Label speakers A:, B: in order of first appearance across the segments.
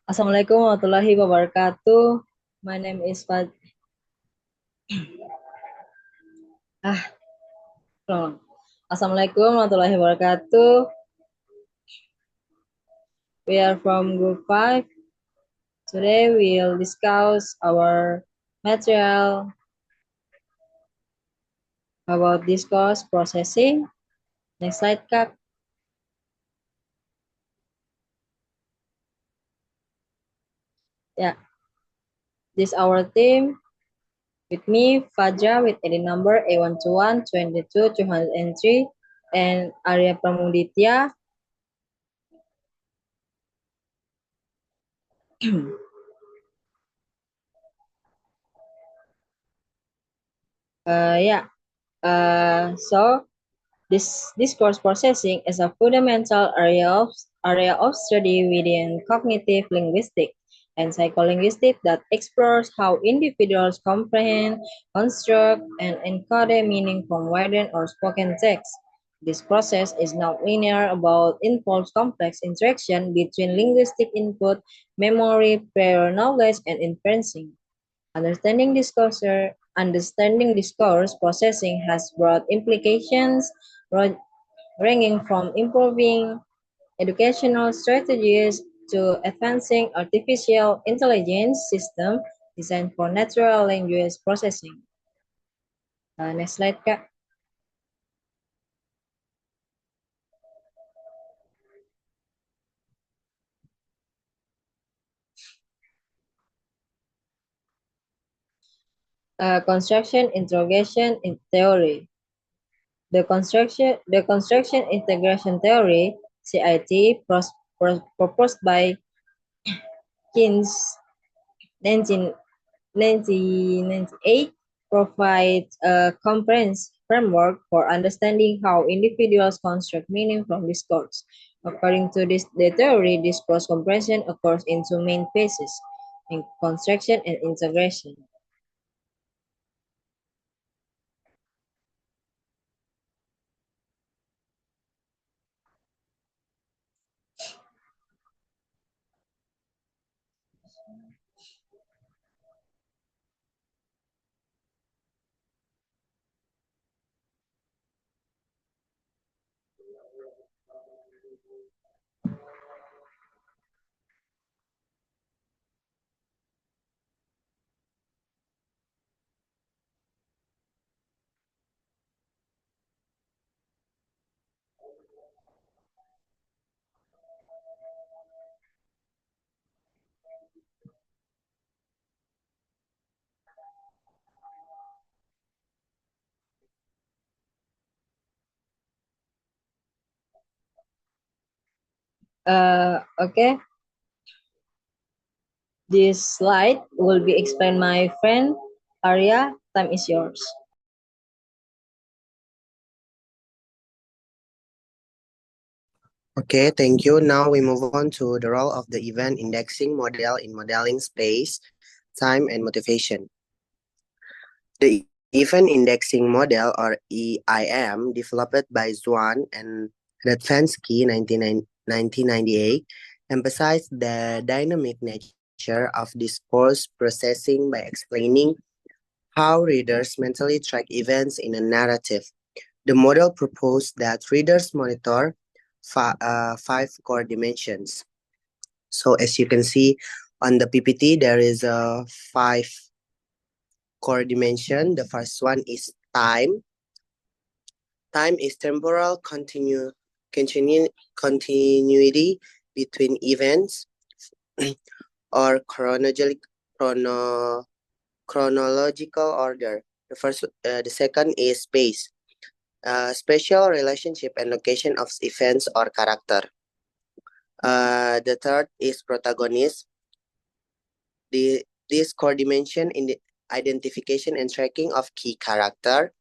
A: Assalamualaikum warahmatullahi wabarakatuh. My name is Fad. Ah, wrong. Assalamualaikum warahmatullahi wabarakatuh. We are from Group 5. Today we'll discuss our material about discourse processing. Next slide, Kak. Yeah, this our team. With me, Fajra with ID number A121 22 203 and Arya Pramuditya. Yeah. So this discourse processing is a fundamental area of study within cognitive linguistics and psycholinguistics that explores how individuals comprehend, construct, and encode meaning from written or spoken text. This process is not linear but involves complex interaction between linguistic input, memory, prior knowledge, and inferencing. Understanding discourse processing has broad implications, ranging from improving educational strategies to advancing artificial intelligence system designed for natural language processing. Next slide, Kak. Construction interrogation in theory. The construction integration theory (CIT) proposed by Keynes 1998 provides a comprehensive framework for understanding how individuals construct meaning from discourse. According to the theory, discourse comprehension occurs in two main phases: in construction and integration. Okay, this slide will be explained my friend Arya. Time is yours.
B: Okay, thank you. Now we move on to the role of the event indexing model in modeling space, time, and motivation. The event indexing model, or EIM, developed by Zwan and Radvansky 1998, emphasized the dynamic nature of discourse processing by explaining how readers mentally track events in a narrative. The model proposed that readers monitor five core dimensions. So as you can see on the PPT, there is a five core dimension. The first one is time. Time is temporal continuity between events or chronological order. The second is space, spatial relationship and location of events or character. The third is protagonist. This core dimension in the identification and tracking of key character.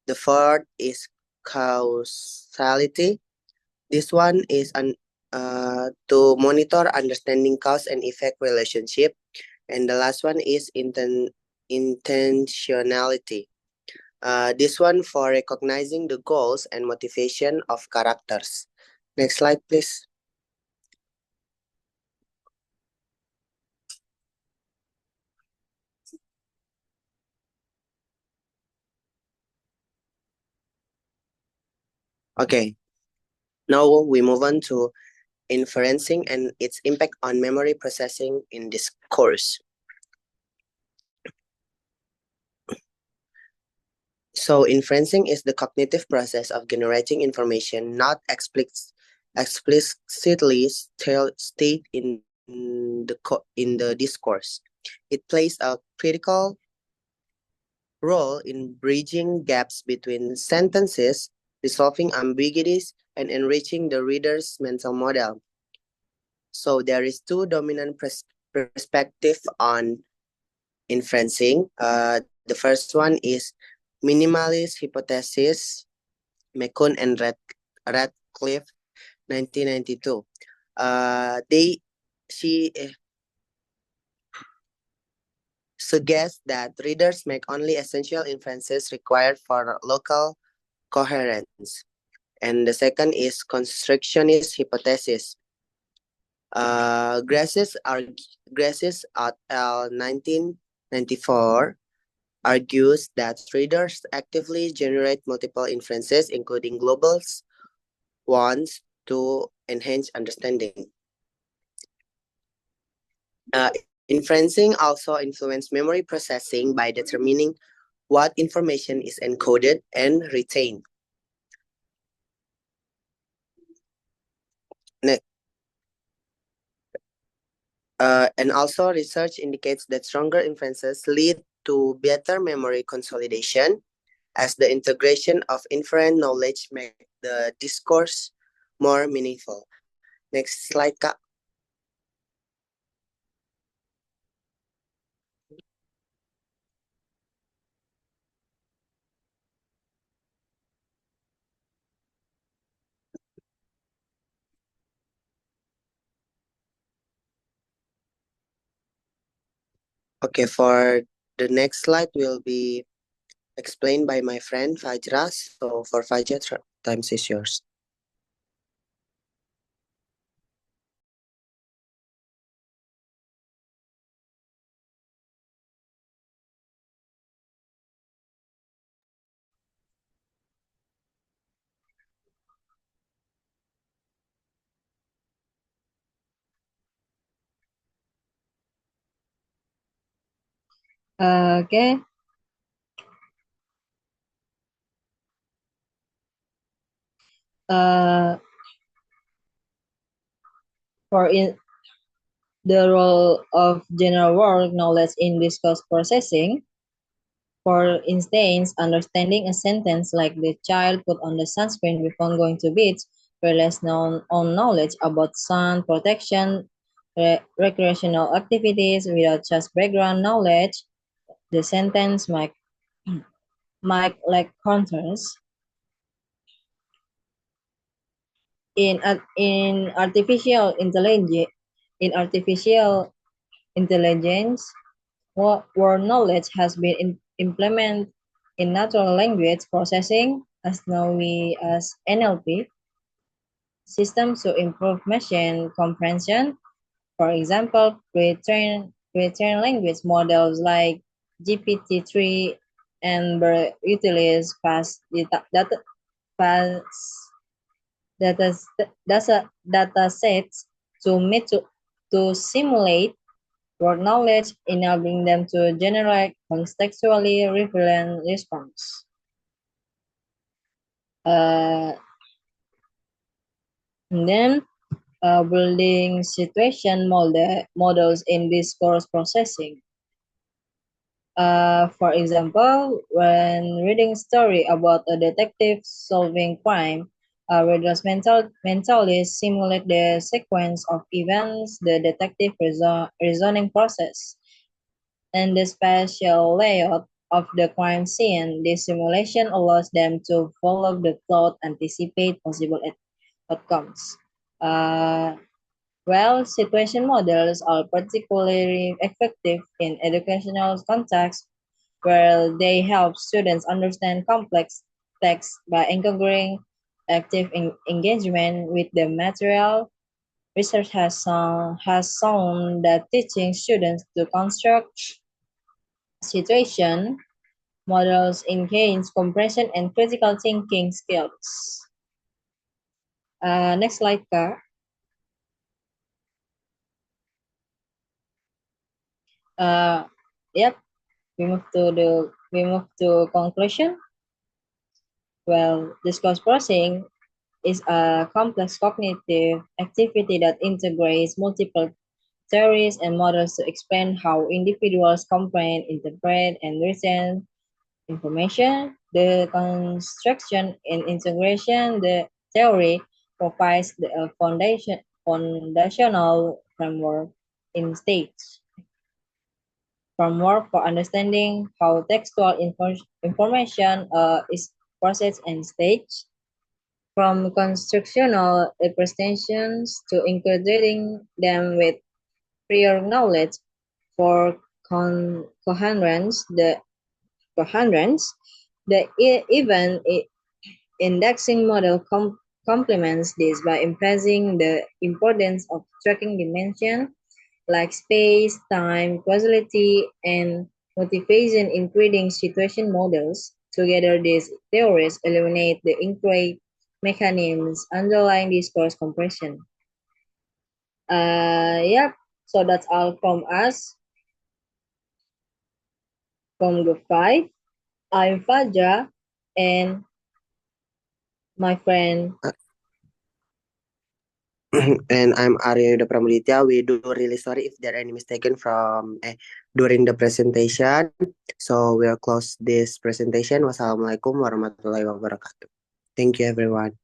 B: The fourth is causality. This one is to monitor understanding cause and effect relationship. And the last one is intentionality. This one for recognizing the goals and motivation of characters. Next slide, please. Okay, now we move on to inferencing and its impact on memory processing in this course. So inferencing is the cognitive process of generating information not explicitly stated in the discourse. It plays a critical role in bridging gaps between sentences, resolving ambiguities, and enriching the reader's mental model. So there is two dominant perspective on inferencing. The first one is minimalist hypothesis, McCune and Radcliffe, 1992. She suggests that readers make only essential inferences required for local coherence. And the second is constructionist hypothesis. Gracis et al. 1994 argues that readers actively generate multiple inferences, including global ones, to enhance understanding. Inferencing also influences memory processing by determining what information is encoded and retained. And also research indicates that stronger inferences lead to better memory consolidation as the integration of inferent knowledge make the discourse more meaningful. Next slide, Kak. Okay, for the next slide will be explained by my friend Fajra. So for Fajra, time is yours.
A: Okay. For the role of general world knowledge in discourse processing, for instance, understanding a sentence like the child put on the sunscreen before going to beach relies on knowledge about sun protection, recreational activities without just background knowledge. The sentence might lack context. In artificial intelligence, word knowledge has been implemented in natural language processing as known as NLP systems to improve machine comprehension. For example, pre-trained language models like GPT-3 and utilize fast data, data sets to simulate word knowledge, enabling them to generate contextually relevant response. And then building situation models in discourse processing. For example, when reading a story about a detective solving crime, readers mentally simulate the sequence of events, the detective reasoning process, and the spatial layout of the crime scene. This simulation allows them to follow the plot, anticipate possible outcomes. Uh, Situation models are particularly effective in educational contexts where they help students understand complex text by encouraging active engagement with the material. Research has shown that teaching students to construct situation models enhance comprehension and critical thinking skills. Next slide, Kak. Yep, we move to conclusion. Well, discourse processing is a complex cognitive activity that integrates multiple theories and models to explain how individuals comprehend, interpret, and reason information. The construction and integration the theory provides the foundational framework in stage framework for understanding how textual information is processed and staged, from constructional representations to integrating them with prior knowledge for coherence. The event indexing model complements this by emphasizing the importance of tracking dimension like space, time, causality, and motivation in creating situation models. Together, these theories illuminate the inquiry mechanisms underlying discourse compression. Yep. So that's all from us from Group 5. I'm Faja and my friend.
B: And I'm Arya Yuda Pramuditya. We do really sorry if there are any mistaken from during the presentation. So we'll close this presentation. Wassalamualaikum warahmatullahi wabarakatuh. Thank you, everyone.